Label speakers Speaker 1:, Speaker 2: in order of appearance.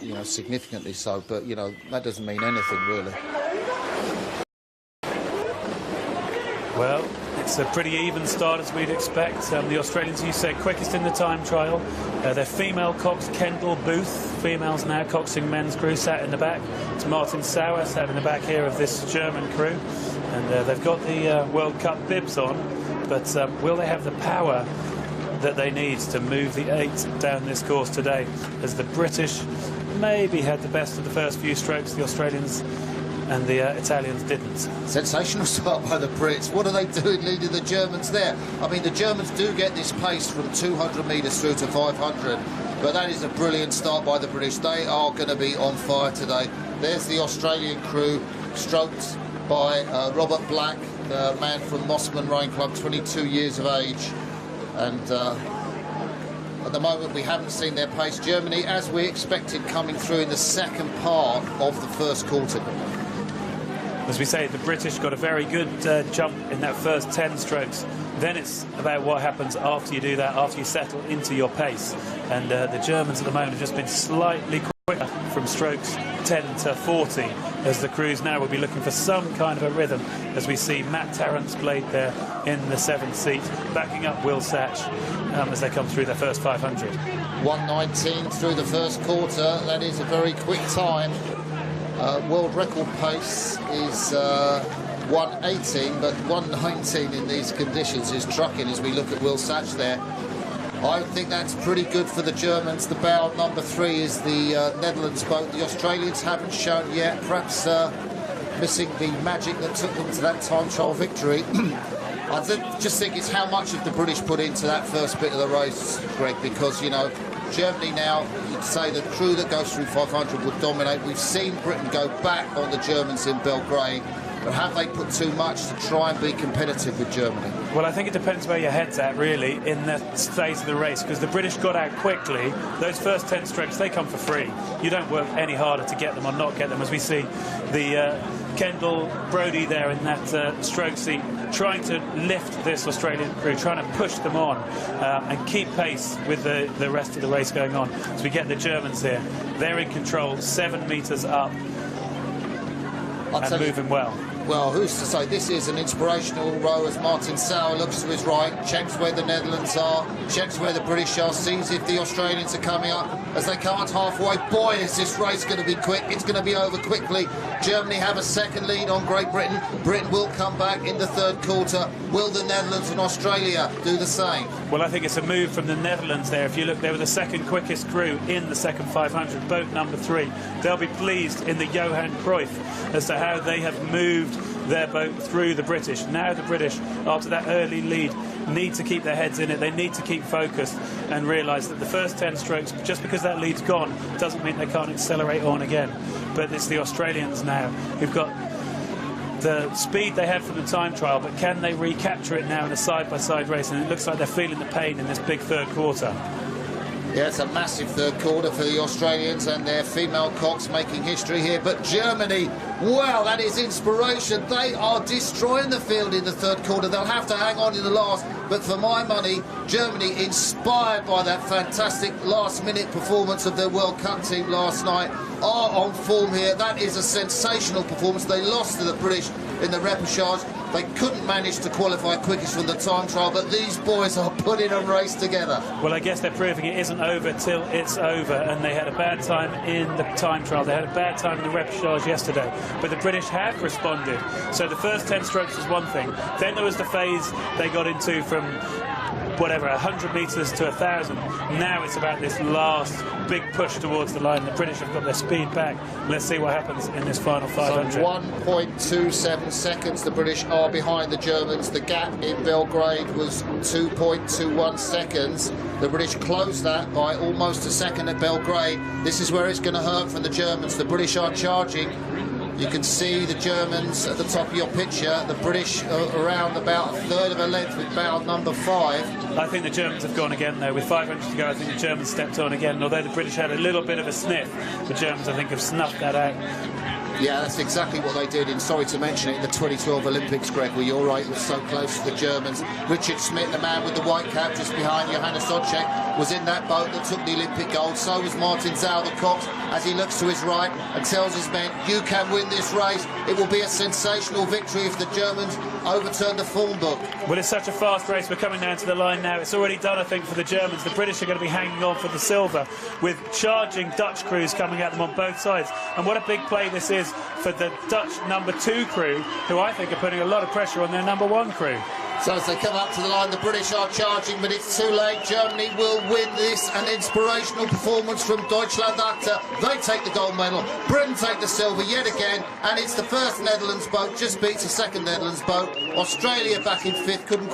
Speaker 1: you know, significantly so. But, you know, that doesn't mean anything, really.
Speaker 2: Well, it's a pretty even start as we'd expect. The Australians, you say, quickest in the time trial. Their female cox, Kendall Booth, females now coxing men's crew, sat in the back. It's Martin Sauer sat in the back here of this German crew. And they've got the World Cup bibs on, but will they have the power that they need to move the 8 down this course today? As the British maybe had the best of the first few strokes, the Australians and the Italians didn't.
Speaker 1: Sensational start by the Brits. What are they doing leading the Germans there? I mean, the Germans do get this pace from 200 metres through to 500, but that is a brilliant start by the British. They are going to be on fire today. There's the Australian crew, stroked by Robert Black, the man from Mossman Rowing Club, 22 years of age. And at the moment, we haven't seen their pace. Germany, as we expected, coming through in the second part of the first quarter.
Speaker 2: As we say, the British got a very good jump in that first 10 strokes. Then it's about what happens after you do that, after you settle into your pace. And the Germans at the moment have just been slightly quicker from strokes 10 to 40, as the crews now will be looking for some kind of a rhythm, as we see Matt Tarrant's blade there in the 7th seat, backing up Will Satch as they come through their first 500.
Speaker 1: 1:19 through the first quarter. That is a very quick time. World record pace is 1:18, but 1:19 in these conditions is trucking as we look at Will Satch there. I think that's pretty good for the Germans. The bow number 3 is the Netherlands boat. The Australians haven't shown yet, perhaps missing the magic that took them to that time trial victory. I just think it's how much of the British put into that first bit of the race, Greg, because, you know, Germany now, you'd say the crew that goes through 500 would dominate. We've seen Britain go back on the Germans in Belgrade, but have they put too much to try and be competitive with Germany? Well,
Speaker 2: I think it depends where your head's at, really, in that phase of the race, because the British got out quickly. Those first 10 strokes, they come for free. You don't work any harder to get them or not get them, as we see the Kendall Brodie there in that stroke seat, trying to lift this Australian crew, trying to push them on and keep pace with the rest of the race going on. So we get the Germans here. They're in control, 7 metres up and moving well.
Speaker 1: Well, who's to say? This is an inspirational row as Martin Sauer looks to his right, checks where the Netherlands are, checks where the British are, sees if the Australians are coming up. As they come out halfway, boy, is this race going to be quick. It's going to be over quickly. Germany have a second lead on Great Britain. Britain will come back in the third quarter. Will the Netherlands and Australia do the same?
Speaker 2: Well, I think it's a move from the Netherlands there. If you look, they were the second quickest crew in the second 500, boat number 3. They'll be pleased in the Johan Cruyff as to how they have moved their boat through the British. Now the British, after that early lead, need to keep their heads in it. They need to keep focused and realise that the first 10 strokes, just because that lead's gone, doesn't mean they can't accelerate on again. But it's the Australians now who've got the speed they had from the time trial, but can they recapture it now in a side-by-side race? And it looks like they're feeling the pain in this big third quarter.
Speaker 1: Yeah, it's a massive third quarter for the Australians and their female cox making history here. But Germany, well, that is inspiration. They are destroying the field in the third quarter. They'll have to hang on in the last. But for my money, Germany, inspired by that fantastic last-minute performance of their World Cup team last night, are on form here. That is a sensational performance. They lost to the British in the repechage. They couldn't manage to qualify quickest from the time trial, but these boys are putting a race together.
Speaker 2: Well, I guess they're proving it isn't over till it's over, and they had a bad time in the time trial. They had a bad time in the repechage yesterday, but the British have responded. So the first 10 strokes was one thing. Then there was the phase they got into from whatever, 100 metres to 1,000. Now it's about this last big push towards the line. The British have got their speed back. Let's see what happens in this final 500.
Speaker 1: So 1.27 seconds the British are behind the Germans. The gap in Belgrade was 2.21 seconds. The British closed that by almost a second at Belgrade. This is where it's going to hurt for the Germans. The British are charging. You can see the Germans at the top of your picture. The British are around about a third of a length with bow number 5.
Speaker 2: I think the Germans have gone again, though. With 500 to go, I think the Germans stepped on again. And although the British had a little bit of a sniff, the Germans, I think, have snuffed that out.
Speaker 1: Yeah, that's exactly what they did, and sorry to mention it, in the 2012 Olympics, Greg, where you're right, it was so close to the Germans. Richard Schmidt, the man with the white cap just behind Johannes Ocek, was in that boat that took the Olympic gold. So was Martin Zau, the cox, as he looks to his right and tells his men, you can win this race. It will be a sensational victory if the Germans overturn the form book.
Speaker 2: Well, it's such a fast race. We're coming down to the line now. It's already done, I think, for the Germans. The British are going to be hanging on for the silver, with charging Dutch crews coming at them on both sides. And what a big play this is for the Dutch #2 crew, who I think are putting a lot of pressure on their #1 crew.
Speaker 1: So as they come up to the line, the British are charging, but it's too late. Germany will win this. An inspirational performance from Deutschland Acta. They take the gold medal. Britain take the silver yet again, and it's the first Netherlands boat, just beats the second Netherlands boat. Australia back in 5th, couldn't